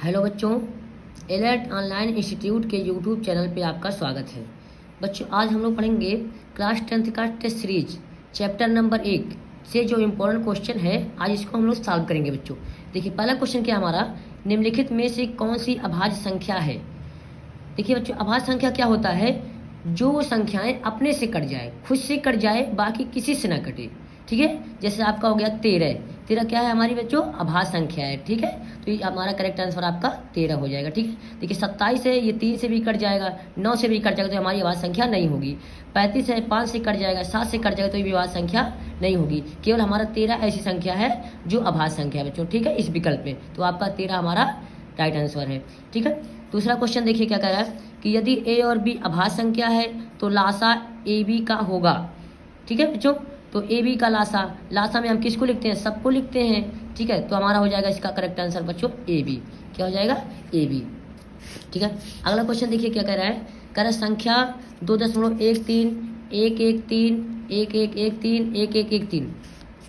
Hello बच्चों, alert online institute के YouTube channel पे आपका स्वागत है। बच्चों, आज हम लोग पढ़ेंगे क्लास 10th का टेस्ट सीरीज चैप्टर नंबर 1 से जो इम्पोर्टेंट क्वेश्चन है, आज इसको हम लोग सॉल्व करेंगे। बच्चों देखिए, पहला क्वेश्चन क्या हमारा, निम्नलिखित में से कौन सी अभाज्य संख्या है। देखिए बच्चों, अभाज्य संख्या क्या होता है, जो संख्याएं अपने से कट जाए, खुद से कट जाए, बाकी किसी से ना कटे। ठीक है, जैसे आपका हो गया 13। 13 क्या है हमारी बच्चों, अभाज्य संख्या है। ठीक है, तो ये हमारा करेक्ट आंसर आपका 13 हो जाएगा। ठीक है, देखिए 27 है, ये 3 से भी कट जाएगा, 9 से भी कट जाएगा तो हमारी अभाज्य संख्या नहीं होगी। 35 है, 5 से कट जाएगा, 7 से कट जाएगा तो ये भी अभाज्य संख्या नहीं होगी। केवल हमारा 13 ऐसी संख्या है जो अभाज्य संख्या है बच्चों। ठीक है, इस विकल्प में तो आपका 13 हमारा राइट आंसर है। ठीक है, दूसरा क्वेश्चन देखिए क्या कह रहा है कि यदि ए और बी अभाज्य संख्या है तो लासा ए बी का होगा। ठीक है बच्चों, तो ए बी का लासा में हम किसको लिखते हैं, सबको लिखते हैं। ठीक है, तो हमारा हो जाएगा इसका करेक्ट आंसर बच्चों ए बी। क्या हो जाएगा, ए बी। ठीक है, अगला क्वेश्चन देखिए क्या कह रहा है, कह रहा है संख्या 2.13 113 1113 1113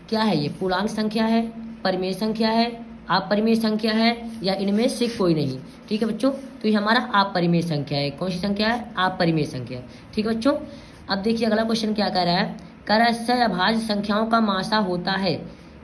क्या है, ये पूर्णांक संख्या है, परिमेय संख्या है, अपरिमेय संख्या है, या इनमें से कोई नहीं। ठीक है बच्चों, तो ये हमारा अपरिमेय संख्या है। कौन सी संख्या है, अपरिमेय संख्या है। ठीक है बच्चों, अब देखिए अगला क्वेश्चन क्या कह रहा है, कह रहा है सहअभाज्य संख्याओं का मासा होता है।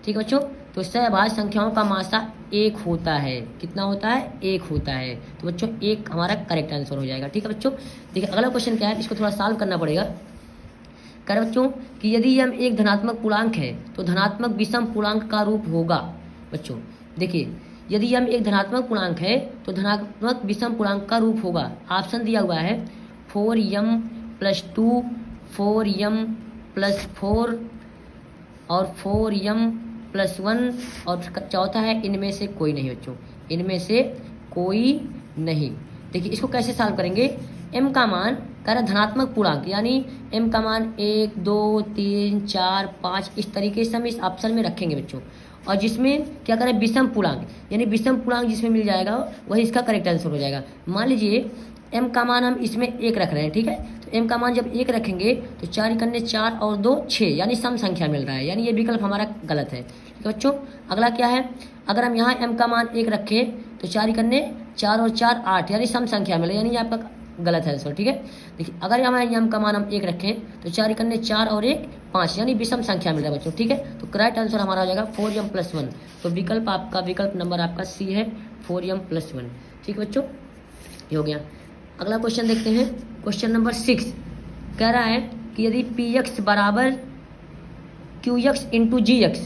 ठीक है बच्चों, तो सहअभाज्य संख्याओं का मासा 1 होता है। कितना होता है, 1 होता है। तो बच्चों 1 हमारा करेक्ट आंसर हो जाएगा। ठीक है बच्चों, देखिए अगला क्वेश्चन क्या है, इसको थोड़ा सॉल्व करना पड़ेगा। कह रहे बच्चों कि यदि यम एक धनात्मक पूर्णांक है तो धनात्मक विषम पूर्णांक का रूप होगा। बच्चों देखिए, यदि यम एक धनात्मक पूर्णांक है तो धनात्मक विषम पूर्णांक का रूप होगा। ऑप्शन दिया हुआ है 4m + 2, 4m + 4 और 4m + 1, और चौथा है इनमें से कोई नहीं। बच्चों इनमें से कोई नहीं। देखिए इसको कैसे सॉल्व करेंगे, m का मान कह रहा धनात्मक पूर्णांक, यानी m का मान 1 2 3 4 5 इस तरीके से हम इस ऑप्शन में रखेंगे बच्चों। और जिसमें क्या करें, विषम पूर्णांक, यानी विषम पूर्णांक जिसमें मिल जाएगा वही इसका करेक्ट आंसर हो जाएगा। मान लीजिए m का मान हम इसमें 1 रख रहे हैं। ठीक है, तो m का मान जब 1 रखेंगे तो 4 × 4 और 2 6, यानी सम संख्या मिल रहा है, यानी ये विकल्प हमारा गलत है। ठीक है बच्चों, अगला क्या है, अगर हम यहाँ m का मान 1 रखें तो 4 × 4 और 4 8, यानी सम संख्या मिले, यानी ये आपका गलत है आंसर। ठीक है, देखिए अगर हमारे m का मान हम 1 रखें तो 4 × 4 और 1 5, यानी विषम संख्या मिल रहा है बच्चों। ठीक है, तो करेक्ट आंसर हमारा हो जाएगा 4m + 1। तो विकल्प आपका, विकल्प नंबर आपका सी है, 4m + 1। ठीक है बच्चों, ये हो गया। अगला क्वेश्चन देखते हैं, क्वेश्चन नंबर 6 कह रहा है कि यदि px बराबर qx × gx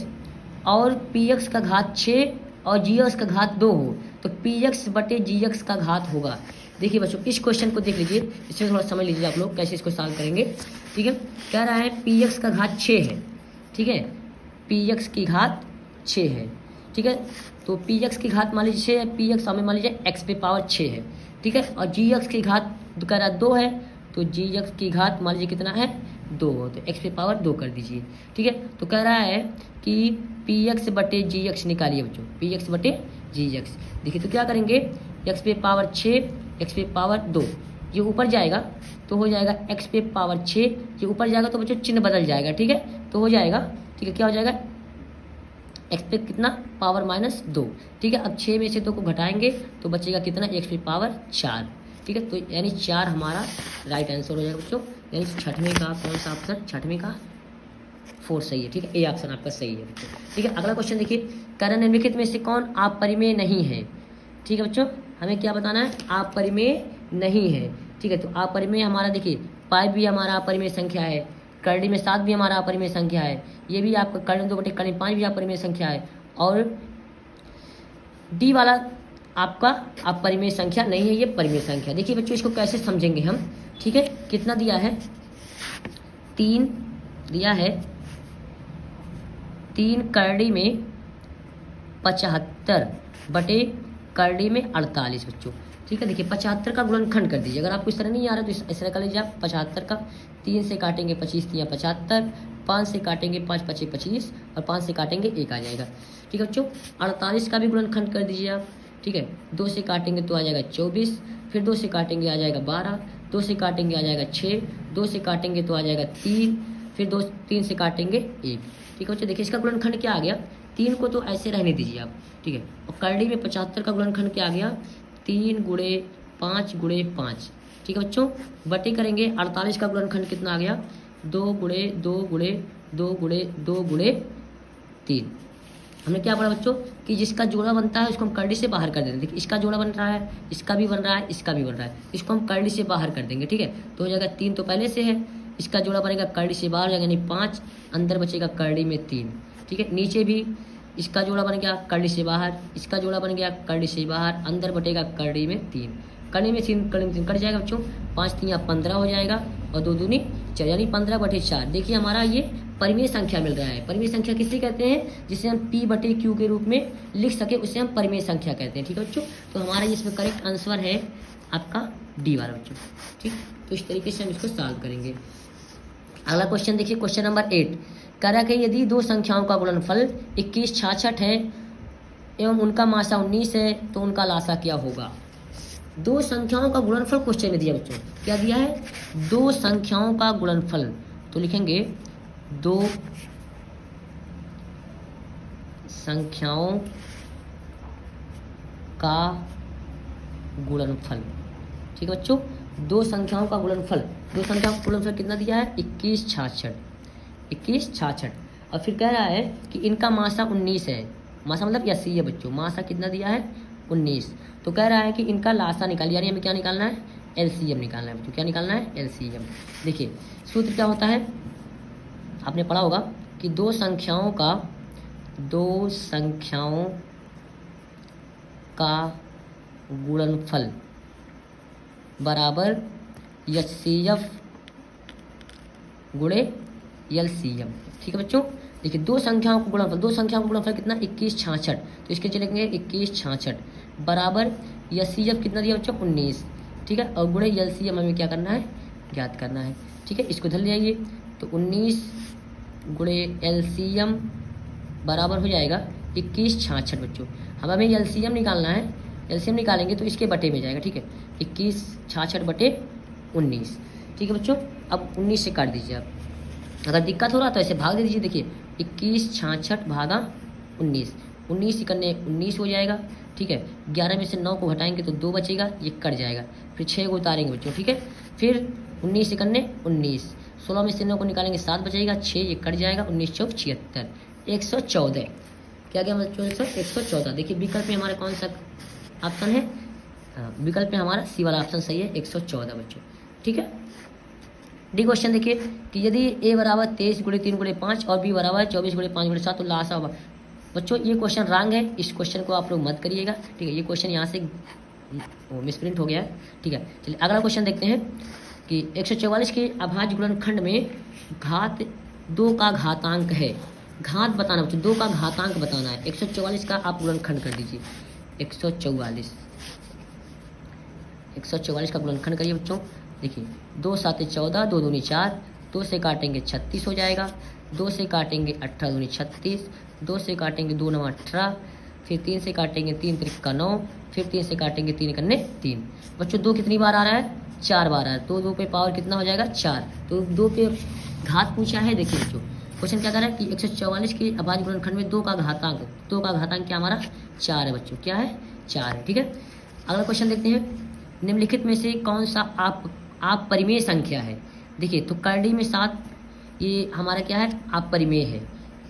और px का घात 6 और gx का घात 2 हो तो px बटे gx का घात होगा। देखिए बच्चों इस क्वेश्चन को देख लीजिए, इसमें थोड़ा समझ लीजिए आप लोग कैसे इसको सॉल्व करेंगे। ठीक है, कह रहा है px का घात 6 है। ठीक है, px की घात 6 है। ठीक है, तो px की घात मान लीजिए 6 है, px हमें मान लीजिए x⁻6 है। ठीक है, और gx की घात कह रहा है 2 है, तो gx की घात मान लीजिए कितना है, 2, तो x⁻2 कर दीजिए। ठीक है, तो कह रहा है कि px बटे gx निकालिए बच्चों, px बटे gx। देखिए तो क्या करेंगे, x⁻6 x⁻2 ये ऊपर जाएगा तो हो जाएगा x⁻6, ये ऊपर जाएगा तो बच्चों चिन्ह बदल जाएगा। ठीक है, तो हो जाएगा, ठीक है, क्या हो जाएगा, x पे कितना, पावर -2। ठीक है, अब 6 में से 2 को घटाएंगे तो बचेगा कितना, x⁻4। ठीक है, तो यानी 4 हमारा राइट आंसर हो जाएगा बच्चों। यानी छठवें का कौन सा ऑप्शन, छठवें का 4 सही है। ठीक है, ए ऑप्शन आपका सही है बच्चों। ठीक है, अगला क्वेश्चन देखिए, कारण निम्नलिखित में से कौन अपरिमेय नहीं है। ठीक है बच्चों, हमें क्या बताना है, अपरिमेय नहीं है। ठीक है, तो अपरिमेय हमारा देखिए 5 भी हमारा अपरिमेय संख्या है, करड़ी में 7 भी हमारा अपरिमेय संख्या है, ये भी आपका करड़ी में 2 बटे करड़ी में 5 भी अपरिमेय संख्या है, और डी वाला आपका अपरिमेय संख्या नहीं है, ये परिमेय संख्या। देखिए बच्चों इसको कैसे समझेंगे हम। ठीक है, कितना दिया है, 3 दिया है, 3 करड़ी में 75 बटे करड़ी में 48 बच्चों। ठीक है, देखिए 75 का गुणनखंड कर दीजिए। अगर आपको इस तरह नहीं आ रहा तो इस तरह कर लीजिए आप, 75 का 3 से काटेंगे 25 × 75, 5 से काटेंगे 5 × 5 = 25, और 5 से काटेंगे 1 आ जाएगा। ठीक है बच्चों, 48 का भी गुणनखंड कर दीजिए आप। ठीक है, 2 से काटेंगे तो आ जाएगा 24, फिर 2 से काटेंगे आ जाएगा 12, 2 से काटेंगे आ जाएगा 6, 2 से काटेंगे तो आ जाएगा 3, फिर 3 से काटेंगे 1। ठीक है बच्चों, देखिए इसका गुणनखंड क्या आ गया, 3 को तो ऐसे रहने दीजिए आप, ठीक है। और करड़ी में 75 का गुणनखंड क्या आ गया, 3 गुणे 5 गुणे 5, ठीक है बच्चों। बटे करेंगे 48 का गुणनखंड कितना आ गया, 2 गुणे 2 गुणे 2 गुणे 2 गुणे 3। हमने क्या पढ़ा बच्चों कि जिसका जोड़ा बनता है उसको हम करड़ी से बाहर कर देते हैं। देखिए इसका जोड़ा बन रहा है, इसका भी बन रहा है, इसका भी बन रहा है, इसको हम करड़ी से बाहर कर देंगे, ठीक है। तो हो जाएगा 3 तो पहले से है, इसका जोड़ा बनेगा करड़ी से बाहर जाएगा, यानी 5, अंदर बचेगा करड़ी में 3, ठीक है। नीचे भी इसका जोड़ा बन गया करड़ी से बाहर, इसका जोड़ा बन गया करड़ी से बाहर, अंदर बटेगा करड़ी में 3, करड़ी में 3 करड़ी में 3 कट जाएगा बच्चों, 5 3 15 हो जाएगा और 2 दूनी 4, यानी 15/4। देखिए हमारा ये परिमेय संख्या मिल रहा है। परिमेय संख्या किसे कहते हैं, जिसे हम P/Q के रूप में लिख सके उसे हम परिमेय संख्या कहते हैं, ठीक है बच्चों। तो हमारा इसमें करेक्ट आंसर है आपका डी वाला बच्चों, ठीक। तो इस तरीके से हम इसको सॉल्व करेंगे। अगला क्वेश्चन देखिए, क्वेश्चन नंबर 8 कह रहा है कि यदि दो संख्याओं का गुणनफल 21 66 है एवं उनका मासा 19 है तो उनका लासा क्या होगा। दो संख्याओं का गुणनफल क्वेश्चन में दिया बच्चों, क्या दिया है, दो संख्याओं का गुणनफल। तो लिखेंगे दो संख्याओं का गुणनफल, ठीक है बच्चों। दो संख्याओं का गुणनफल, दो संख्याओं का गुणनफल कितना दिया है, 21 66, 21 66। और फिर कह रहा है कि इनका मासा 19 है, मासा मतलब यसी है बच्चों, मासा कितना दिया है 19। तो कह रहा है कि इनका लासा निकालिए, यानी हमें क्या निकालना है, एलसीएम निकालना है बच्चों। क्या निकालना है, एलसीएम। देखिए सूत्र क्या होता है, आपने पढ़ा होगा कि दो संख्याओं का गुणनफल बराबर एचसीएफ गुणे एलसीएम, ठीक है बच्चों। देखिए दो संख्याओं का गुणनफल कितना, 21 66। तो इसके चलेंगे 21 66 बराबर एचसीएफ कितना दिया बच्चों, 19, ठीक है। और गुणे एलसीएम हमें क्या करना है, ज्ञात करना है, ठीक है। इसको धर ले आइए, तो 19 गुणे एलसीएम बराबर हो जाएगा 21 66 बच्चों। अब हमें एलसीएम निकालना है, एलसीएम निकालेंगे तो इसके बटे में जाएगा, ठीक है। 21 66 बटे 19, ठीक है बच्चों। अब 19 से काट दीजिए आप, अगर दिक्कत हो रहा तो ऐसे भाग दे दीजिए। देखिए 21 66 भागा 19, 19 इकन्ने 19 हो जाएगा, ठीक है। 11 में से 9 को घटाएंगे तो 2 बचेगा, ये कट जाएगा। फिर 6 को उतारेंगे बच्चों, ठीक है। फिर 19 इकन्ने 19, 16 में से 9 को निकालेंगे 7 बचेगा, 6 ये कट जाएगा, 19 चौक 76, 114। क्या क्या बच्चों, 114। देखिए विकल्प में हमारा कौन सा ऑप्शन है, विकल्प में हमारा सी वाला ऑप्शन सही है, 114 बच्चों, ठीक है। डी क्वेश्चन देखिए कि यदि ए बराबर 23 गुणे 3 गुणे 5 और बी बराबर 24 गुणे 5 गुणे 7 तो लासा होगा। बच्चों ये क्वेश्चन रॉन्ग है, इस क्वेश्चन को आप लोग मत करिएगा, ठीक है। ये क्वेश्चन यहाँ से मिसप्रिंट हो गया है, ठीक है। चलिए अगला क्वेश्चन देखते हैं कि 144 के अभाज्य गुणनखंड में घात 2 का घातांक है। घात बताना बच्चों, 2 का घातांक बताना है। 144 का आप गुणनखंड कर दीजिए, 144 का गुणनखंड करिए बच्चों। देखिए 2 7 14, 2 दूनी 4, 2 से काटेंगे 36 हो जाएगा, 2 से काटेंगे 18 दूनी 36, 2 से काटेंगे 2 9 18, फिर 3 से काटेंगे 3 त्रिका 9, फिर 3 से काटेंगे 3 कन्ने 3। बच्चों 2 कितनी बार आ रहा है, 4 बार आ रहा है, तो 2 पे पावर कितना हो जाएगा 4। तो 2 पे घात पूछा है। देखिए बच्चों क्वेश्चन क्या कर रहा है कि 144 के अभाज्य गुणनखंड में 2 का घातांक क्या हमारा 4 है बच्चों, क्या है 4 है, ठीक है। अगला क्वेश्चन देखते हैं, निम्नलिखित में से कौन सा आप परिमेय संख्या है। देखिए तो करड़ी में 7 ये हमारा क्या है, आप परिमेय है।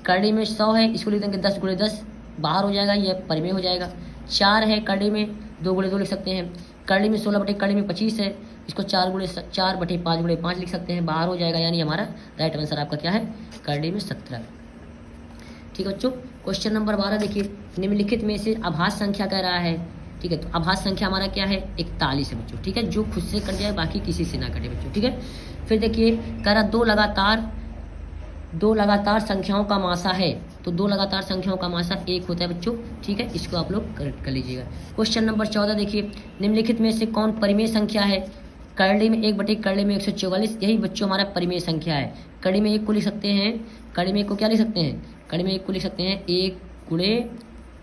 करड़ी में 100 है, इसको लिख देंगे 10 गुणे 10 बाहर हो जाएगा, ये परिमेय हो जाएगा। 4 है करड़ी में, 2 गुणे 2 लिख सकते हैं। करड़ी में 16 बटे करड़ी में 25 है, इसको 4 गुणे 4 बटे 5 गुणे 5 लिख सकते हैं, बाहर हो जाएगा, यानी हमारा राइट आंसर आपका क्या है, करड़ी में 17, ठीक है बच्चों। क्वेश्चन नंबर 12 देखिए, निम्नलिखित में से अभाज्य संख्या कह रहा है, ठीक है। तो अभाज्य संख्या हमारा क्या है, 41 है बच्चों, ठीक है। जो खुद से कट जाए बाकी किसी से ना कटे बच्चों, ठीक है। फिर देखिए कह रहा दो लगातार संख्याओं का मासा है, तो 2 लगातार संख्याओं का मासा 1 होता है बच्चों, ठीक है। इसको आप लोग करेक्ट कर लीजिएगा। क्वेश्चन नंबर 14 देखिए, निम्नलिखित में से कौन परिमेय संख्या है। करड़ी में 1 बटे करड़ी में 144, यही बच्चों हमारा परिमेय संख्या है। करड़ी में 1 को लिख सकते हैं, करड़ी में 1 को क्या लिख सकते हैं, करड़ी में 1 को लिख सकते हैं 1 गुणे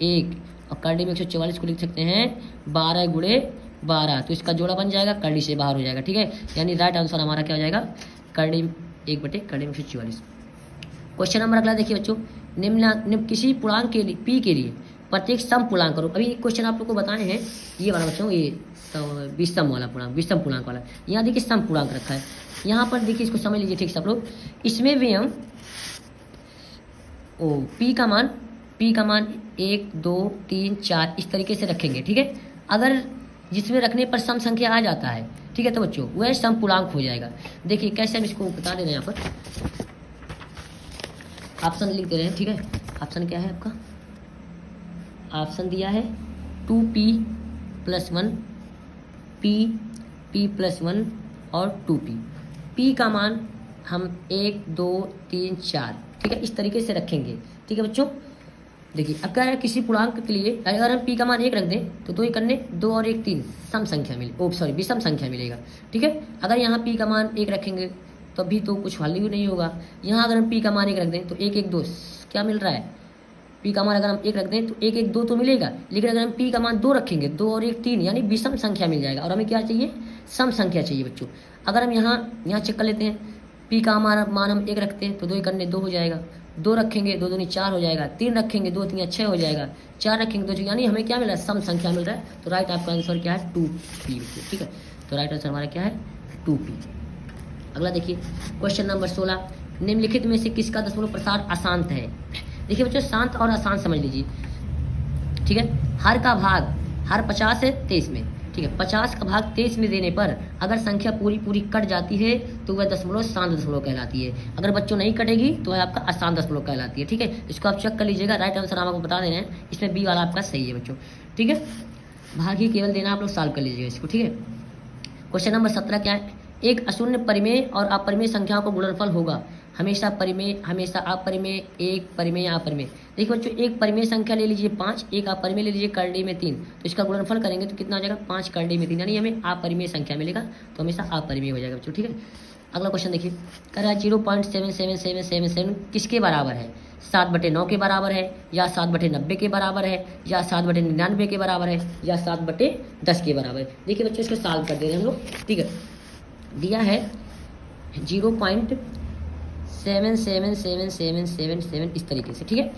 1, और करड़ी में 144 को लिख सकते हैं 12 गुणे 12। तो इसका जोड़ा बन जाएगा, करड़ी से बाहर हो जाएगा, ठीक है। यानी राइट आंसर हमारा क्या हो जाएगा, करड़ी 1 बटे करड़ी में 144। क्वेश्चन नंबर अगला देखिए बच्चों, निम्न किसी पूर्णांक के लिए पी के लिए प्रत्येक सम पूर्णांक करो। अभी क्वेश्चन आप लोग को बताए हैं ये वाला बच्चों, ये विषम वाला पूर्णांक, विषम पूर्णांक वाला। यहाँ देखिए सम पूर्णांक रखा है, यहाँ पर देखिए इसको समझ लीजिए ठीक से आप लोग। इसमें भी हम पी का मान 1 2 3 4 इस तरीके से रखेंगे, ठीक है। अगर जिसमें रखने पर सम संख्या आ जाता है, ठीक है, तो बच्चों वह सम पूर्णांक हो जाएगा। देखिए कैसे हम इसको बता दे रहे हैं, यहाँ पर ऑप्शन लिख दे रहे हैं, ठीक है। ऑप्शन क्या है आपका? ऑप्शन दिया है 2p + 1 p + 1 और 2p। p का मान हम 1 2 3 4, ठीक है, इस तरीके से रखेंगे, ठीक है बच्चों। देखिए अब क्या है, किसी पूर्णांक के लिए अगर हम p का मान 1 रख दें तो 2 ही करने 2 और 1 3 सम संख्या मिले, विषम संख्या मिलेगा, ठीक है। अगर यहाँ p का मान 1 रखेंगे तो अभी तो कुछ वैल्यू नहीं होगा। यहाँ अगर हम p का मान 1 रख दें तो 1 1 2 क्या मिल रहा है? p का मान अगर हम 1 रख दें तो 1 1 2 तो मिलेगा, लेकिन अगर हम p का मान 2 रखेंगे 2 और 1 3 यानी विषम संख्या मिल जाएगा। और हमें क्या चाहिए? सम संख्या चाहिए बच्चों। अगर हम यहाँ चेक कर लेते हैं, p का मान हम 1 रखते हैं तो 2 करने 2 हो जाएगा, 2 रखेंगे 2 दूनी 4 हो जाएगा, 3 रखेंगे 2 3 6 हो जाएगा, 4 रखेंगे 2 6, यानी हमें क्या मिल रहा है? सम संख्या मिल रहा है। तो राइट आपका आंसर क्या है? 2p, ठीक है। तो राइट आंसर हमारा क्या है? 2p। अगला देखिए क्वेश्चन नंबर 16, निम्नलिखित में से किसका दशमलव प्रसार अशांत है? देखिए बच्चों शांत और अशांत समझ लीजिए, ठीक है। हर का भाग, हर 50 है 23 में, ठीक है। 50 का भाग 23 में देने पर अगर संख्या पूरी कट जाती है तो वह दशमलव शांत दशमलव कहलाती है। अगर बच्चों नहीं कटेगी तो वह आपका अशांत दशमलव कहलाती है, ठीक है। इसको आप चेक कर लीजिएगा। राइट आंसर हम आपको बता दे रहे हैं, इसमें बी वाला आपका सही है बच्चों, ठीक है। भाग ही केवल देना, आप लोग सॉल्व कर लीजिएगा इसको, ठीक है। क्वेश्चन नंबर 17 क्या है? एक अशून्य परिमेय और अपरिमेय संख्याओं का गुणनफल होगा, हमेशा परिमेय, हमेशा अपरिमेय, एक परिमेय, अपरिमेय। देखिए बच्चों एक परिमेय संख्या ले लीजिए 5, एक अपरिमेय ले लीजिए करड़ी में 3, तो इसका गुणनफल करेंगे तो कितना हो जाएगा? 5 करड़ी में 3, यानी हमें अपरिमेय संख्या मिलेगा, तो हमेशा अपरिमेय हो जाएगा बच्चों, ठीक है। अगला क्वेश्चन देखिए, कह रहा है 0.77777 किसके बराबर है? 7/9 के बराबर है, या 7/90 के बराबर है, या 7/99 के बराबर है, या 7/10 के बराबर है। देखिए बच्चों इसको सॉल्व कर दे रहे हैं हम लोग, ठीक है। दिया है 0.77777 इस तरीके से, ठीक है।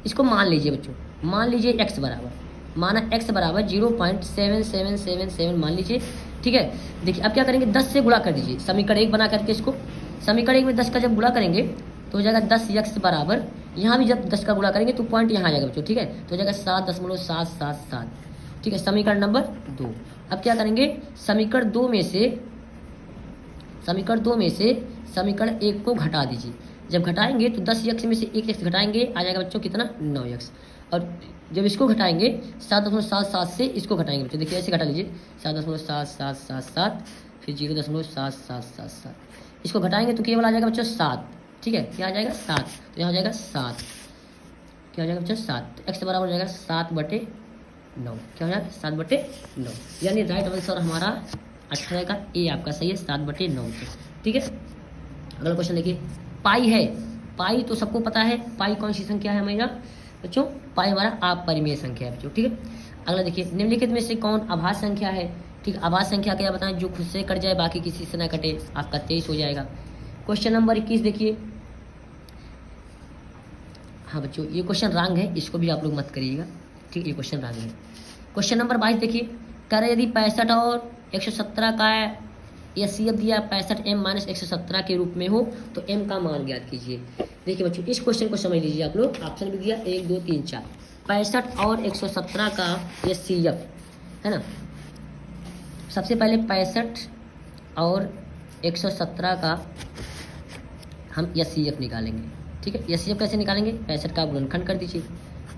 इसको मान लीजिए बच्चों, मान लीजिए x बराबर, माना x बराबर 0.7777 मान लीजिए, ठीक है। देखिए अब क्या करेंगे? 10 से गुणा कर दीजिए समीकरण 1 बना करके इसको। समीकरण 1 में 10 का जब गुणा करेंगे तो हो जाएगा 10x बराबर, यहाँ भी जब 10 का गुणा करेंगे तो पॉइंट यहाँ आ जाएगा बच्चों, ठीक है। तो हो जाएगा 7.777, ठीक है, समीकरण नंबर 2। अब क्या करेंगे? समीकरण 2 में से समीकरण 1 को घटा दीजिए। जब घटाएंगे तो 10x में से 1x घटाएंगे, आ जाएगा बच्चों कितना? 9x। और जब इसको घटाएंगे 7.77 से इसको घटाएंगे बच्चों, देखिए ऐसे घटा लीजिए 7.7777, फिर 0.7777, इसको घटाएंगे तो केवल आ जाएगा बच्चों 7, ठीक है। क्या आ जाएगा? 7। तो यहाँ हो जाएगा 7, क्या हो जाएगा बच्चों? 7। तो x बराबर हो जाएगा 7/9, क्या हो जाएगा? 7/9, यानी राइट आंसर हमारा 18 का ए आपका सही है, 7/9, ठीक है। अगला क्वेश्चन देखिए, पाई है, पाई तो सबको पता है, पाई कौन सी संख्या है हमारा बच्चों? पाई हमारा अपरिमेय संख्या है बच्चों, ठीक है। अगला देखिए, निम्नलिखित में से कौन आभाज्य संख्या है? ठीक, आभाज्य संख्या क्या बताएं? जो खुद से कट जाए बाकी किसी से ना कटे, आपका 23 हो जाएगा। क्वेश्चन नंबर 21 देखिए, हाँ बच्चों ये क्वेश्चन रॉन्ग है, इसको भी आप लोग मत करिएगा, ठीक, ये क्वेश्चन रॉन्ग है। क्वेश्चन नंबर 22 देखिए, कह रहे यदि 65 और 117 का एचसीएफ दिया 65m - 117 के रूप में हो तो m का मान ज्ञात कीजिए। देखिए बच्चों इस क्वेश्चन को समझ लीजिए आप लोग, ऑप्शन भी दिया 1 2 3 4। 65 और 117 का एचसीएफ है ना। सबसे पहले 65 और 117 का हम एचसीएफ निकालेंगे, ठीक है। एचसीएफ कैसे निकालेंगे? 65 का गुणनखंड कर दीजिए,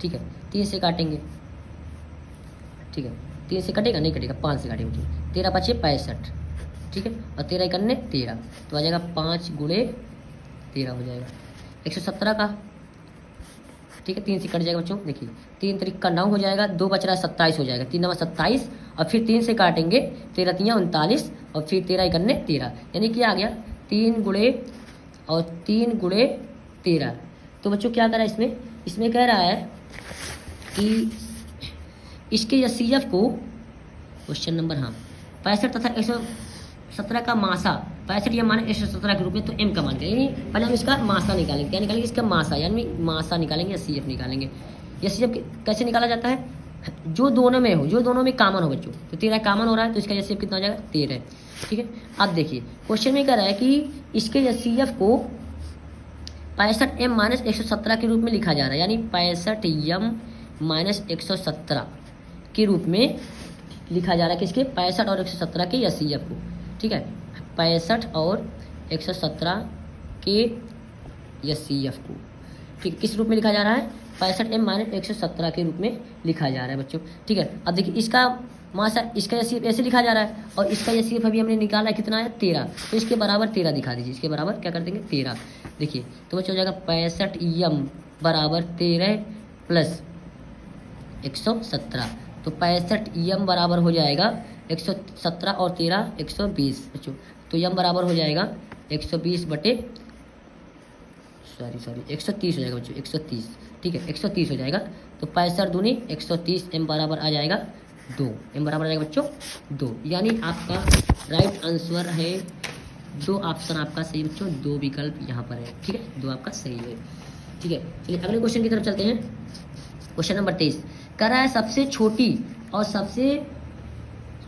ठीक है, 3 से काटेंगे, ठीक है, 3 से कटेगा नहीं कटेगा, 5 से काटेंगे, 13 × 5 = 65, ठीक है, और 13 × 1 = 13, तो आ जाएगा 5 × 13 हो जाएगा। 117 का, ठीक है, 3 से कट जाएगा बच्चों, देखिए 3 3 का 9 हो जाएगा, 2 बच रहा है 27 हो जाएगा, 3 9 27, और फिर 3 से काटेंगे, 13 3 39, और फिर 13 × 1 = 13, यानी क्या आ गया 3 × 13। तो बच्चों क्या करा इसमें कह रहा है कि इसके एचसीएफ को, क्वेश्चन नंबर 65 तथा 117 का मासा 65 माइनस 117 के रूप में, तो m का मान यानी पहले हम इसका मासा निकालेंगे। क्या निकालेंगे? इसका मासा, यानी मासा निकालेंगे या CF निकालेंगे। या CF कैसे निकाला जाता है? जो दोनों में हो, जो दोनों में कॉमन हो बच्चों। तो 13 कॉमन हो रहा है, तो इसका HCF कितना हो जाएगा? 13। ठीक है, अब देखिए क्वेश्चन में कह रहा है कि इसके HCF को 65m माइनस 117 के रूप में लिखा जा रहा है, यानी 65m माइनस 117 के रूप में लिखा जा रहा है किसके? 65 और 117 के HCF को। ठीक है, 65 और 117 के HCF को, ठीक, किस रूप में लिखा जा रहा है? 65m माइनस 117 के रूप में लिखा जा रहा है बच्चों। ठीक है, अब देखिए इसका मासा, इसका HCF ऐसे लिखा जा रहा है, और इसका HCF अभी हमने निकाला है कितना है? 13। तो इसके बराबर 13 दिखा दीजिए, इसके बराबर क्या कर देंगे? 13। देखिए तो बच्चों हो जाएगा 65m बराबर 13 प्लस 117, तो 65m बराबर हो जाएगा 117 और 13 120 बच्चों। तो m बराबर हो जाएगा 120 बटे 130 हो जाएगा बच्चों, 130। ठीक है, 130 हो जाएगा। तो 65 दूनी 130, m बराबर आ जाएगा 2, m बराबर आ जाएगा बच्चों 2। यानी आपका राइट आंसर है 2 ऑप्शन आपका सही बच्चों, 2 विकल्प यहाँ पर है। ठीक है, 2 आपका सही है। ठीक है, चलिए अगले क्वेश्चन की तरफ चलते हैं। क्वेश्चन नंबर 23 कह रहा है सबसे छोटी और सबसे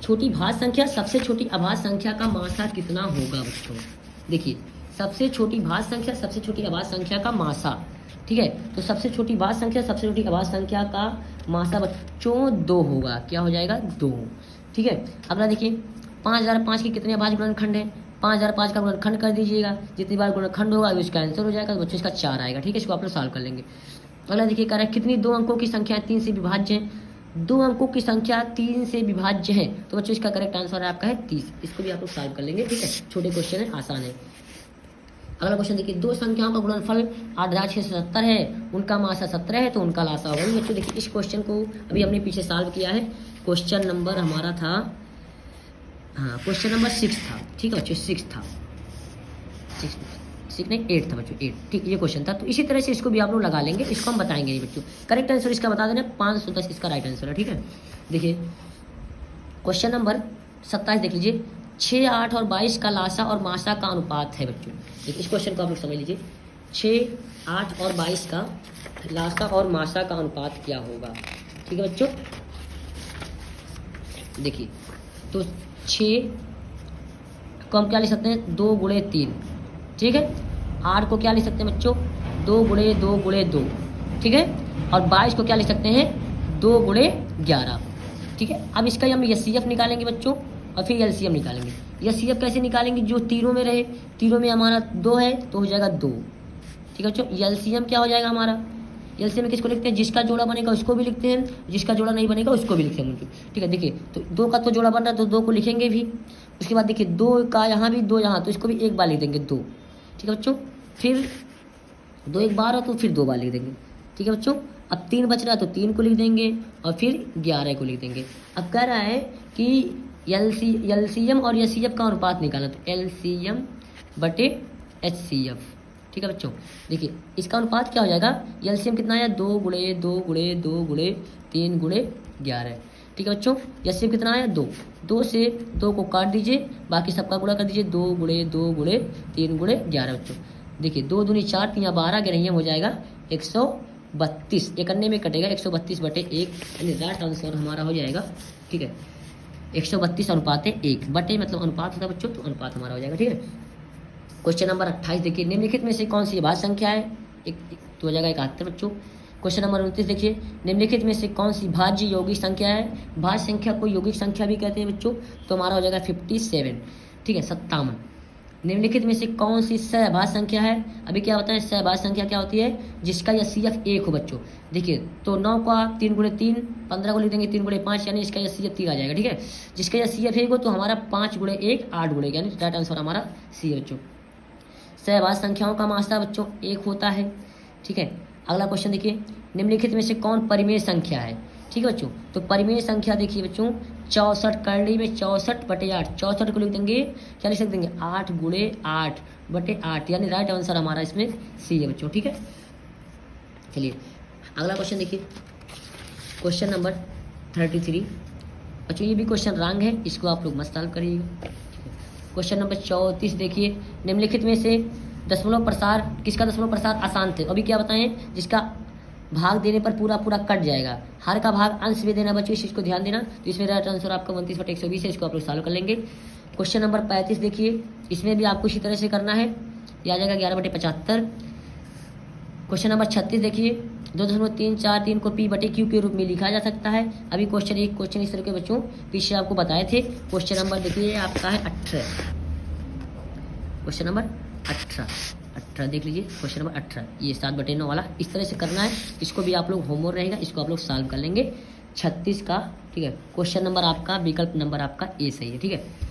छोटी भाज्य संख्या, सबसे छोटी अभाज्य संख्या का मासा कितना होगा बच्चों? देखिए सबसे छोटी भाज्य संख्या, सबसे छोटी अभाज्य संख्या का मासा। ठीक है, तो सबसे छोटी भाज्य संख्या, सबसे छोटी अभाज्य संख्या का मासा बच्चों 2 होगा। क्या हो जाएगा? 2। ठीक है, अगला देखिए 5005 के कितने अभाज्य गुणनखंड है? 5005 का गुणनखंड कर दीजिएगा, जितनी बार गुणनखंड होगा उसका आंसर हो जाएगा, तो बच्चों इसका 4 आएगा। ठीक है, इसको आप लोग सॉल्व कर लेंगे। अगला देखिए कह रहा है कितनी 2 अंकों की संख्या 3 से विभाज्य है? 2 अंकों की संख्या 3 से विभाज्य है, तो बच्चों इसका करेक्ट आंसर है आपका है 30। इसको भी आप लोग सॉल्व कर लेंगे। ठीक है, छोटे क्वेश्चन है, आसान है। अगला क्वेश्चन देखिए 2 संख्याओं का गुणनफल 8670 है, उनका मासा 17 है, तो उनका लासा होगा। बच्चों देखिए इस क्वेश्चन को अभी हमने पीछे सॉल्व किया है। क्वेश्चन नंबर हमारा था, हाँ क्वेश्चन नंबर 6 था। ठीक है बच्चों, 6 था, 6 नहीं 8 था बच्चों, 8। ठीक, ये क्वेश्चन था। तो इसी तरह से इसको भी आप लोग लगा लेंगे, इसको हम बताएंगे नहीं बच्चों। करेक्ट आंसर इसका बता देना 510 इसका राइट आंसर है। ठीक है, देखिए क्वेश्चन नंबर 27 देख लीजिए 6, 8 और 22 का लासा और मासा का अनुपात है बच्चों। देखिए इस क्वेश्चन को आप लोग समझ लीजिए, 6, 8 और 22 का लासा और मासा का अनुपात क्या होगा? ठीक है बच्चों, देखिए तो 6 को हम क्या लिख सकते हैं? 2 गुणे 3। ठीक है, 8 को क्या लिख सकते हैं बच्चों? 2 गुणे 2 गुणे 2। ठीक है, और 22 को क्या लिख सकते हैं? 2 गुणे 11। ठीक है, अब इसका हम HCF निकालेंगे बच्चों, और फिर LCM निकालेंगे। HCF कैसे निकालेंगे? जो तीनों में रहे, तीनों में हमारा 2 है तो हो जाएगा 2। ठीक है बच्चों, LCM क्या हो जाएगा हमारा? LCM में किसको लिखते हैं? जिसका जोड़ा बनेगा उसको भी लिखते हैं, जिसका जोड़ा नहीं बनेगा उसको भी लिखते हैं बच्चों। ठीक है, देखिए तो 2 का तो जोड़ा बन रहा है तो 2 को लिखेंगे भी। उसके बाद देखिए 2 का यहाँ भी 2 यहाँ, तो इसको भी एक बार लिख देंगे 2। ठीक है बच्चों, फिर 2 एक बार हो तो फिर 2 बार लिख देंगे। ठीक है बच्चों, अब 3 बच रहा है तो 3 को लिख देंगे, और फिर 11 को लिख देंगे। अब कह रहा है कि LCM और HCF का अनुपात निकालना, तो LCM बटे HCF। ठीक है बच्चों, देखिए इसका अनुपात क्या हो जाएगा? LCM कितना है? 2 गुणे 2 गुणे 2 गुणे 3 गुणे 11। ठीक है बच्चों, HCF कितना है? 2। 2 से 2 को काट दीजिए, बाकी सबका गुणा कर दीजिए, 2 गुणे 2 गुणे 3 गुणे 11 बच्चों। देखिए 2 दूनी 4, 3 12, गिनइया हो जाएगा 132। एक अन्य में कटेगा 132 बटे 1, यानी राइट आंसर हमारा हो जाएगा। ठीक है, 132 अनुपात 1 बटे मतलब अनुपात होता है बच्चों, तो अनुपात हमारा हो जाएगा। ठीक है, क्वेश्चन नंबर 28 देखिए निम्नलिखित में से कौन सी भाज्य संख्या है? तो हो जाएगा 71 बच्चों। क्वेश्चन नंबर 29 देखिए निम्नलिखित में से कौन सी भाज्य यौगिक संख्या है? भाज्य संख्या को यौगिक संख्या भी कहते हैं बच्चों, तो हमारा हो जाएगा 57। ठीक है, 57। निम्नलिखित में से कौन सी सहभाज्य संख्या है? अभी क्या होता है सहभाज्य संख्या? क्या होती है? जिसका HCF 1 हो बच्चों। देखिए तो 9 का 3 गुणे 3, 15 को लिख देंगे 3 गुणे 5, यानी इसका HCF 3 आ जाएगा। ठीक है, जिसका HCF 1 हो तो हमारा 5 गुणे 1 8 गुणे, यानी राइट आंसर हमारा C है बच्चों। सहभाज्य संख्याओं का मासा बच्चों 1 होता है। ठीक है, अगला क्वेश्चन देखिए निम्नलिखित में से कौन परिमेय संख्या है? ठीक है बच्चों, तो परिमेय संख्या देखिए बच्चों 64 करड़ी में 64 बटे 8, 64 को लिख देंगे, क्या लिख देंगे 8 गुणे 8 बटे 8, यानी राइट आंसर हमारा इसमें C है बच्चों। ठीक है, चलिए अगला क्वेश्चन देखिए क्वेश्चन नंबर 33 बच्चों, ये भी क्वेश्चन रॉन्ग है, इसको आप लोग मत सॉल्व करिएगा। क्वेश्चन नंबर 34 देखिए, निम्नलिखित में से दशमलव प्रसार किसका दशमलव प्रसार आसान थे? अभी क्या बताएं? जिसका भाग देने पर पूरा पूरा कट जाएगा, हर का भाग अंश में देना बच्चों, इस चीज़ को ध्यान देना। तो इसमें राइट आंसर आपका 29/120 है, इसको आप लोग सॉल्व कर लेंगे। क्वेश्चन नंबर 35 देखिए, इसमें भी आपको इसी तरह से करना है, ये आ जाएगा 11/75। क्वेश्चन नंबर 36 देखिए, 2.343 को P/Q के रूप में लिखा जा सकता है। अभी एक क्वेश्चन इस तरह के बच्चों पीछे आपको बताए थे। क्वेश्चन नंबर देखिए आपका है 18, क्वेश्चन नंबर 18 देख लीजिए, क्वेश्चन नंबर 18 ये 7/9 वाला इस तरह से करना है। इसको भी आप लोग होमवर्क रहेगा, इसको आप लोग सॉल्व कर लेंगे 36 का, ठीक है। क्वेश्चन नंबर आपका विकल्प नंबर आपका ए सही है, ठीक है।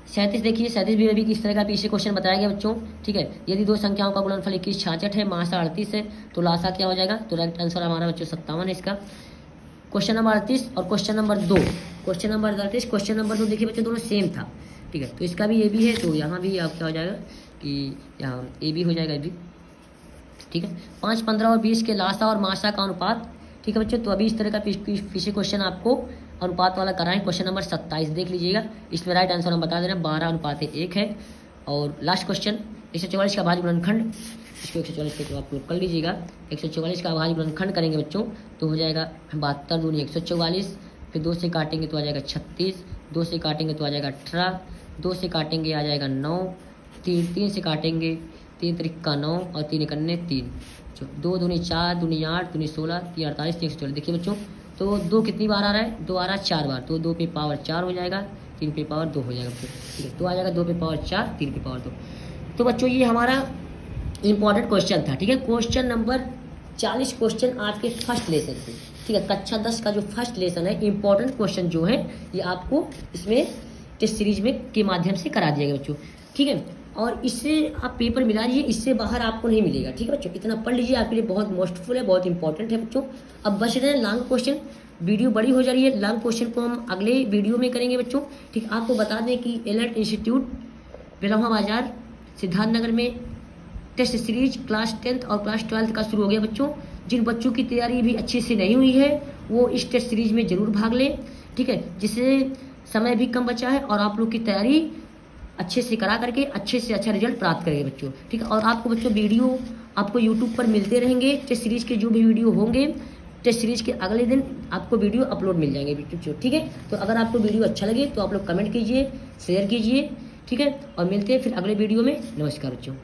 37 देखिए, 37 भी अभी किस तरह का पीछे क्वेश्चन बताया गया बच्चों, ठीक है। यदि दो संख्याओं का गुणनफल 21 66 है, मासा 38 है, तो लासा क्या हो जाएगा? तो राइट आंसर हमारा बच्चों 57 है इसका। क्वेश्चन नंबर 38 और question number 2, question number 38 question number 2 देखिए बच्चों दोनों सेम था, ठीक है। तो इसका भी ए भी है, तो यहाँ भी आप क्या हो जाएगा कि यहाँ ए भी हो जाएगा, भी ठीक है। 5, 15 और 20 के लासा और मासा का अनुपात, ठीक है बच्चों। तो अभी इस तरह का पीछे क्वेश्चन आपको अनुपात वाला कराएं। क्वेश्चन नंबर 27 देख लीजिएगा, इसमें राइट आंसर हम बता दे रहे हैं 12:1 है। और लास्ट क्वेश्चन 144 का भाज्य गुणनखंड, इसको 144 पे तो आप लोग कर लीजिएगा। 144 का भाज्य गुणनखंड करेंगे बच्चों तो हो जाएगा 72 दूनी 144, फिर 2 से काटेंगे तो आ जाएगा 36, 2 से काटेंगे तो आ जाएगा 18, 2 से काटेंगे आ जाएगा 9, 3 से काटेंगे 3 त्रिका 9 और 3 इकन्ने 3, 2 दूनी 4, दूनी 8, दूनी 16, 3 48, 3 144। देखिए बच्चों, तो 2 कितनी बार आ रहा है? 2 आ रहा है 4 बार, तो 2 पे पावर 4 हो जाएगा, 3 पे पावर 2 हो जाएगा, ठीक है। तो आ जाएगा 2 पे पावर 4, 3 पे पावर 2। तो बच्चों ये हमारा इंपॉर्टेंट क्वेश्चन था, ठीक है। क्वेश्चन नंबर 40 क्वेश्चन आज के फर्स्ट लेसन से, ठीक है। कक्षा 10 का जो फर्स्ट लेसन है, इंपॉर्टेंट क्वेश्चन जो है ये आपको इसमें टेस्ट सीरीज में के माध्यम से करा दिया गया बच्चों, ठीक है। और इससे आप पेपर मिला लीजिए, इससे बाहर आपको नहीं मिलेगा, ठीक है बच्चों। इतना पढ़ लीजिए, आपके लिए बहुत मोस्टफुल है, बहुत इंपॉर्टेंट है बच्चों। अब बच रहे हैं लॉन्ग क्वेश्चन, वीडियो बड़ी हो जा रही है, लॉन्ग क्वेश्चन को हम अगले वीडियो में करेंगे बच्चों, ठीक। आपको बता दें कि एलर्ट इंस्टीट्यूट बिलौहा बाजार सिद्धार्थनगर में टेस्ट सीरीज क्लास 10th और क्लास 12th का शुरू हो गया बच्चों। जिन बच्चों की तैयारी भी अच्छे से नहीं हुई है वो इस टेस्ट सीरीज में ज़रूर भाग लें, ठीक है। जिससे समय भी कम बचा है और आप लोग की तैयारी अच्छे से करा करके अच्छे से अच्छा रिजल्ट प्राप्त करेंगे बच्चों, ठीक है। और आपको बच्चों वीडियो आपको यूट्यूब पर मिलते रहेंगे, टेस्ट सीरीज के जो भी वीडियो होंगे टेस्ट सीरीज के अगले दिन आपको वीडियो अपलोड मिल जाएंगे बच्चों, ठीक है। तो अगर आपको वीडियो अच्छा लगे तो आप लोग कमेंट कीजिए, शेयर कीजिए, ठीक है। और मिलते हैं फिर अगले वीडियो में। नमस्कार बच्चों।